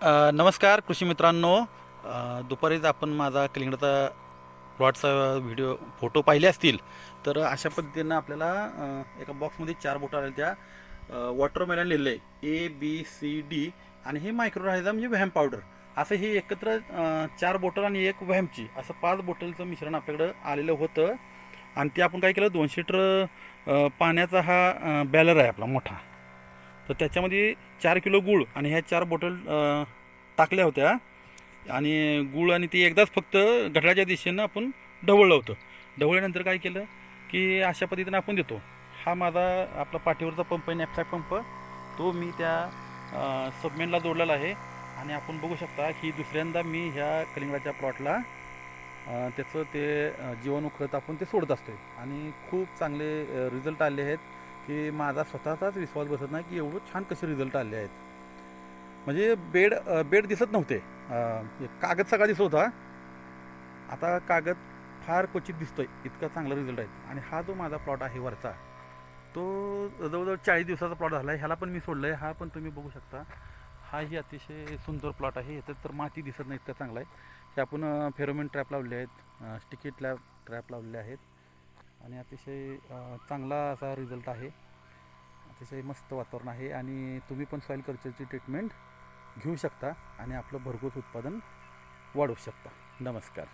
नमस्कार कृषी मित्रांनो. दुपारीच आपण माझा कलिंगडाचा प्लॉटचा फोटो पाहिले असतील. तर अशा पद्धतीनं आपल्याला एका बॉक्समध्ये 4 बोटं आलेल्या त्या वॉटरमेलन लिहिलं आहे ABCD आणि हे मायक्रोरायझा म्हणजे व्हॅम पावडर. असं हे एकत्र 4 बॉटल आणि एक व्हॅमची असं 5 बॉटलचं मिश्रण आपल्याकडं आलेलं होतं. आणि ते आपण काय केलं, 200 लिटर पाण्याचा हा बॅलर आहे आपला मोठा. तर त्याच्यामध्ये 4 किलो गूळ आणि ह्या 4 बॉटल टाकल्या होत्या. आणि गूळ आणि ती एकदाच फक्त घड्याळाच्या दिशेनं आपण ढवळलं होतं. ढवळल्यानंतर काय केलं की अशा पद्धतीनं आपण देतो. हा माझा आपला पाठीवरचा पंप आहे, नॅपसॅक पंप. तो मी त्या सबमेनला जोडलेला आहे. आणि आपण बघू शकता की दुसऱ्यांदा मी ह्या कलिंगडाच्या प्लॉटला त्याचं ते जीवाणू खत आपण ते सोडत असतो. आणि खूप चांगले रिझल्ट आले आहेत की माझा स्वतःचाच विश्वास बसत नाही की एवढं छान कसे रिझल्ट आले आहेत. म्हणजे बेड दिसत नव्हते. कागद सगळा दिसत होता. आता कागद फार क्वचित दिसतोय, इतका चांगला रिझल्ट आहे. आणि हा जो माझा प्लॉट आहे वरचा, तो जवळजवळ 40 दिवसाचा प्लॉट झाला आहे. ह्याला पण मी सोडलं आहे. हा पण तुम्ही बघू शकता. हाही अतिशय सुंदर प्लॉट आहे. याच्यात तर माती दिसत नाही, इतका चांगला आहे. हे आपण फेरोमेन ट्रॅप लावले आहेत, स्टिकी ट्रॅप लावलेले आहेत. आणि अतिशय चांगला असा रिझल्ट आहे. अतिशय मस्त वातावरण आहे. आणि तुम्ही पण सॉईल कल्चरची ट्रीटमेंट घेऊ शकता आणि आपलं भरघोस उत्पादन वाढवू शकता. नमस्कार.